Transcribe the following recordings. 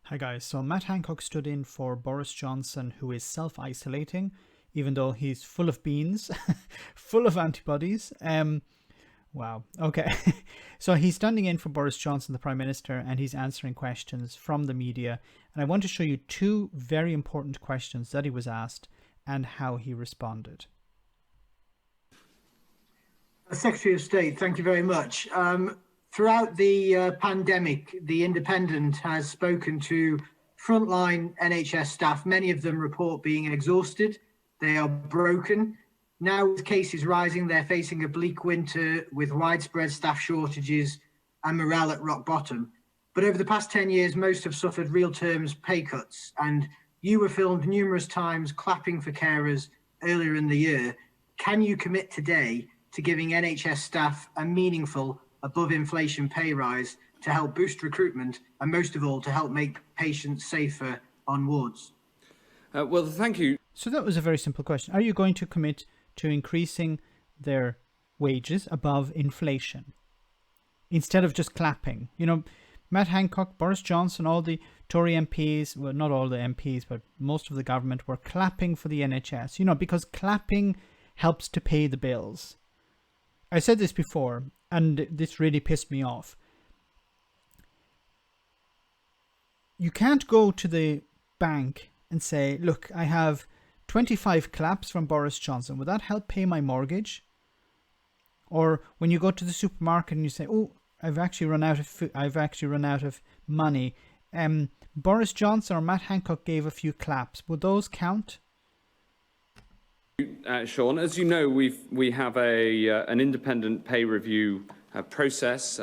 Hi guys, so Matt Hancock stood in for Boris Johnson, who is self-isolating, even though he's full of beans, full of antibodies. Wow, okay. So he's standing in for Boris Johnson, the Prime Minister, and he's answering questions from the media. And I want to show you two very important questions that he was asked and how he responded. Secretary of State, thank you very much. Throughout the pandemic, The Independent has spoken to frontline NHS staff. Many of them report being exhausted. They are broken. Now, with cases rising, they're facing a bleak winter with widespread staff shortages and morale at rock bottom. But over the past 10 years, most have suffered real terms pay cuts. And you were filmed numerous times clapping for carers earlier in the year. Can you commit today to giving NHS staff a meaningful above inflation pay rise to help boost recruitment and most of all to help make patients safer on wards? Well, thank you. So that was a very simple question. Are you going to commit to increasing their wages above inflation instead of just clapping? You know, Matt Hancock, Boris Johnson, all the Tory MPs, well, not all the MPs, but most of the government were clapping for the NHS, you know, because clapping helps to pay the bills. I said this before, and this really pissed me off. You can't go to the bank and say, look, I have 25 claps from Boris Johnson. Would that help pay my mortgage? Or when you go to the supermarket and you say, oh, I've actually run out of food, I've actually run out of money. Boris Johnson or Matt Hancock gave a few claps. Would those count? Sean, as you know, we have an independent pay review process,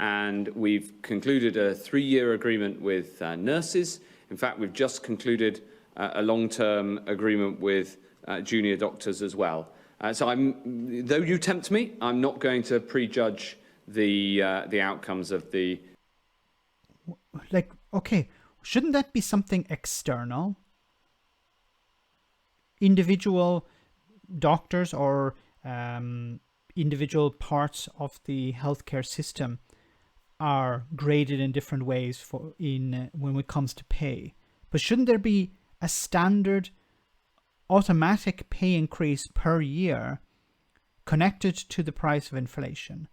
and we've concluded a 3-year agreement with nurses. In fact, we've just concluded a long-term agreement with junior doctors as well. So, though you tempt me, I'm not going to prejudge the outcomes of the. Like, okay, shouldn't that be something external? Individual doctors or individual parts of the healthcare system are graded in different ways when it comes to pay. But shouldn't there be a standard automatic pay increase per year connected to the price of inflation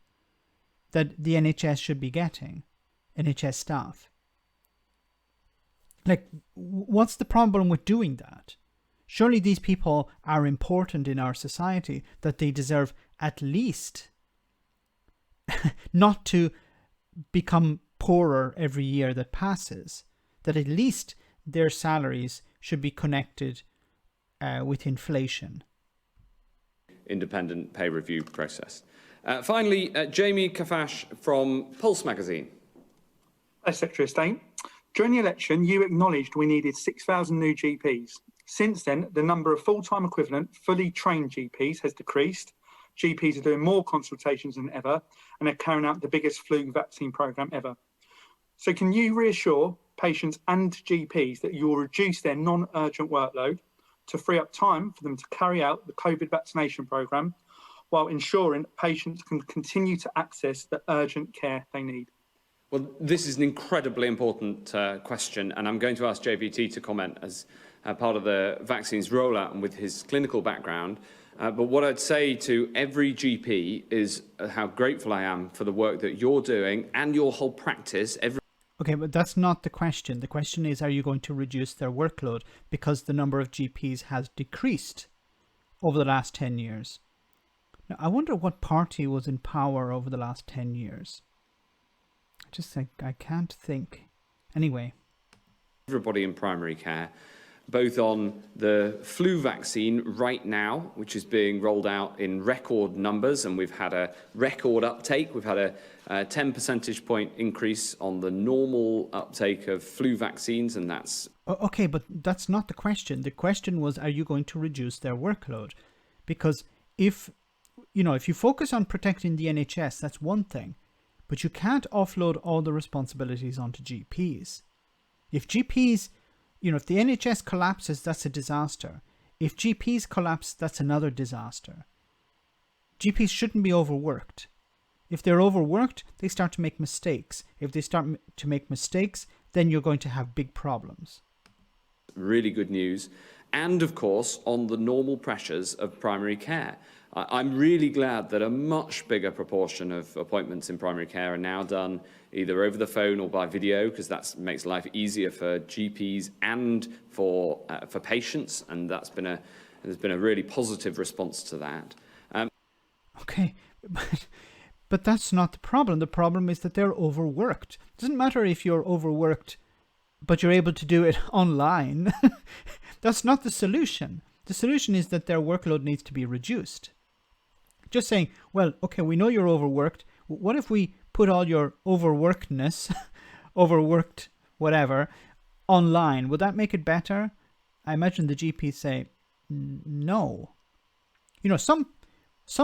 that the NHS should be getting, NHS staff? Like, what's the problem with doing that? Surely these people are important in our society, that they deserve at least not to become poorer every year that passes, that at least their salaries should be connected with inflation. Independent pay review process. Finally, Jamie Kafash from Pulse magazine. Hi, Secretary of State. During the election, you acknowledged we needed 6,000 new GPs. Since then, the number of full-time equivalent, fully trained GPs has decreased. GPs are doing more consultations than ever and are carrying out the biggest flu vaccine programme ever. So can you reassure patients and GPs that you will reduce their non-urgent workload to free up time for them to carry out the COVID vaccination programme while ensuring patients can continue to access the urgent care they need? Well, this is an incredibly important question, and I'm going to ask JVT to comment as part of the vaccines rollout and with his clinical background. But what I'd say to every GP is how grateful I am for the work that you're doing and your whole practice. Okay, but that's not the question. The question is, are you going to reduce their workload because the number of GPs has decreased over the last 10 years? Now, I wonder what party was in power over the last 10 years. I can't think. Anyway. Everybody in primary care, both on the flu vaccine right now, which is being rolled out in record numbers, and we've had a record uptake. We've had a 10 percentage point increase on the normal uptake of flu vaccines, and that's... Okay, but that's not the question. The question was, are you going to reduce their workload? Because if you focus on protecting the NHS, that's one thing. But you can't offload all the responsibilities onto GPs. If GPs, if the NHS collapses, that's a disaster. If GPs collapse, that's another disaster. GPs shouldn't be overworked. If they're overworked, they start to make mistakes. If they start to make mistakes, then you're going to have big problems. Really good news. And of course, on the normal pressures of primary care. I'm really glad that a much bigger proportion of appointments in primary care are now done either over the phone or by video, because that makes life easier for GPs and for patients, and there's been a really positive response to that. Okay, but that's not the problem. The problem is that they're overworked. It doesn't matter if you're overworked, but you're able to do it online. That's not the solution. The solution is that their workload needs to be reduced. Just saying, well, okay, we know you're overworked. What if we put all your overworkedness, overworked whatever, online? Would that make it better? I imagine the GPs say, no. You know, some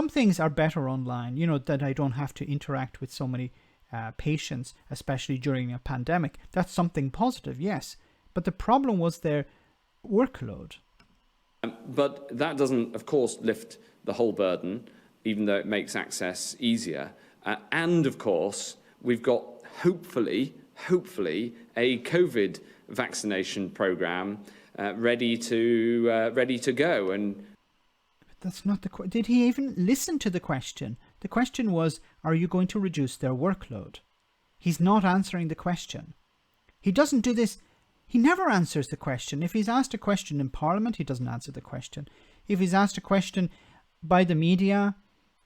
things are better online, you know, that I don't have to interact with so many patients, especially during a pandemic. That's something positive, yes. But the problem was their workload. But that doesn't, of course, lift the whole burden, even though it makes access easier. And, of course, we've got, hopefully, a COVID vaccination programme ready to go. And but that's not the question. Did he even listen to the question? The question was, are you going to reduce their workload? He's not answering the question. He doesn't do this. He never answers the question. If he's asked a question in Parliament, he doesn't answer the question. If he's asked a question by the media,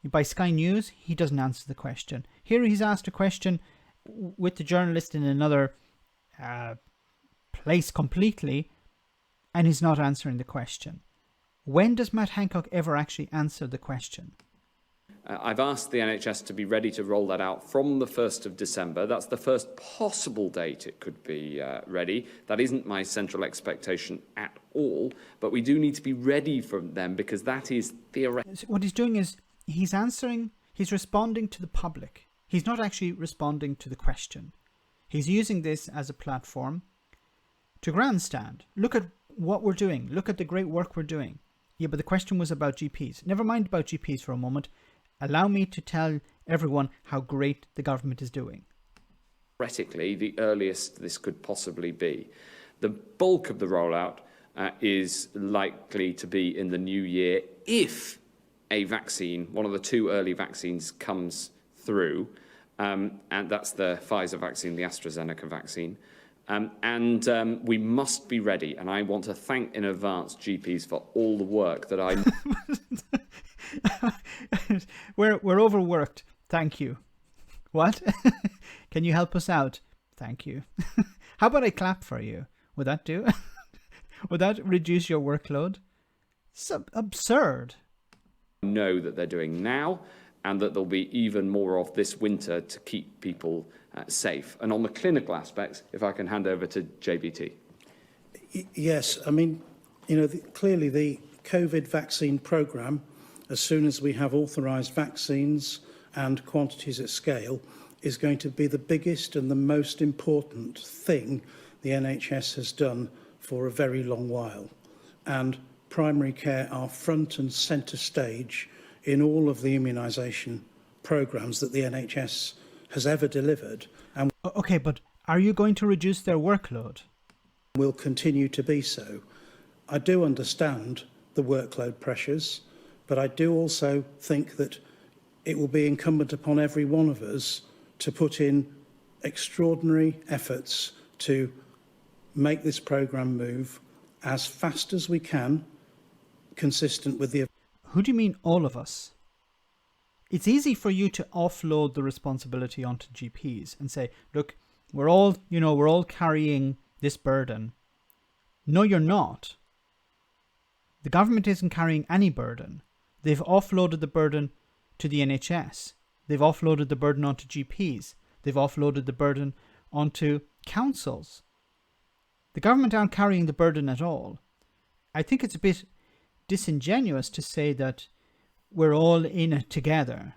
by Sky News, he doesn't answer the question. Here he's asked a question with the journalist in another place completely, and he's not answering the question. When does Matt Hancock ever actually answer the question? I've asked the NHS to be ready to roll that out from the 1st of December. That's the first possible date it could be ready. That isn't my central expectation at all, but we do need to be ready for them, because that is theoretical. What he's doing is he's responding to the public. He's not actually responding to the question. He's using this as a platform to grandstand. Look at what we're doing. Look at the great work we're doing. Yeah, but the question was about GPs. Never mind about GPs for a moment. Allow me to tell everyone how great the government is doing. Theoretically, the earliest this could possibly be. The bulk of the rollout is likely to be in the new year if a vaccine, one of the two early vaccines, comes through, and that's the Pfizer vaccine, the AstraZeneca vaccine. We must be ready, and I want to thank in advance GPs for all the work that I... We're overworked. Thank you. What? Can you help us out? Thank you. How about I clap for you? Would that do? Would that reduce your workload? It's absurd. Know that they're doing now, and that there'll be even more of this winter to keep people safe. And on the clinical aspects, if I can hand over to JBT. Yes, I mean, you know, clearly the COVID vaccine programme, as soon as we have authorised vaccines and quantities at scale, is going to be the biggest and the most important thing the NHS has done for a very long while. And primary care are front and centre stage in all of the immunisation programmes that the NHS has ever delivered. And okay, but are you going to reduce their workload? Will continue to be so. I do understand the workload pressures, but I do also think that it will be incumbent upon every one of us to put in extraordinary efforts to make this programme move as fast as we can, consistent with the... Who do you mean all of us? It's easy for you to offload the responsibility onto GPs and say, look, we're all carrying this burden. No, you're not. The government isn't carrying any burden. They've offloaded the burden to the NHS. They've offloaded the burden onto GPs. They've offloaded the burden onto councils. The government aren't carrying the burden at all. I think it's a bit disingenuous to say that we're all in it together.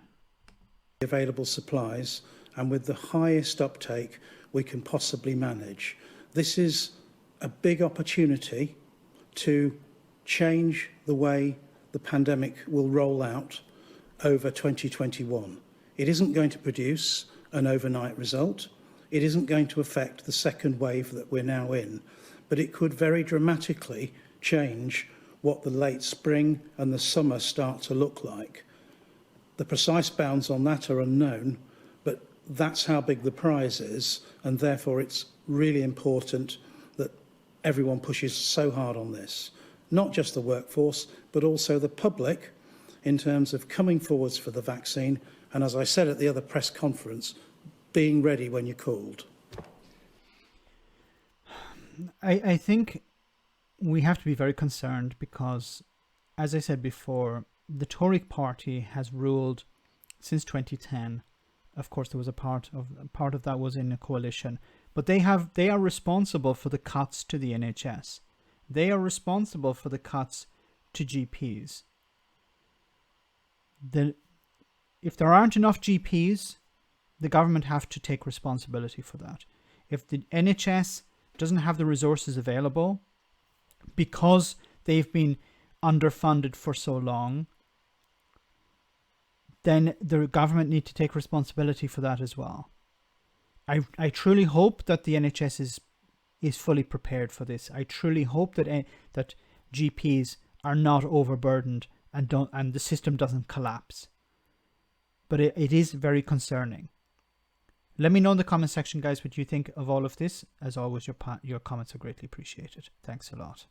Available supplies and with the highest uptake we can possibly manage. This is a big opportunity to change the way the pandemic will roll out over 2021. It isn't going to produce an overnight result. It isn't going to affect the second wave that we're now in, but it could very dramatically change what the late spring and the summer start to look like. The precise bounds on that are unknown, but that's how big the prize is, and therefore it's really important that everyone pushes so hard on this. Not just the workforce, but also the public in terms of coming forwards for the vaccine, and as I said at the other press conference, being ready when you're called. I think we have to be very concerned because, as I said before, the Tory party has ruled since 2010. Of course, there was a part of that was in a coalition, but they are responsible for the cuts to the NHS. They are responsible for the cuts to GPs. If there aren't enough GPs, the government have to take responsibility for that. If the NHS doesn't have the resources available because they've been underfunded for so long, then the government need to take responsibility for that as well. I truly hope that the NHS is fully prepared for this. I truly hope that GPs are not overburdened and the system doesn't collapse. But it is very concerning. Let me know in the comment section, guys, what you think of all of this. As always, your comments are greatly appreciated. Thanks a lot.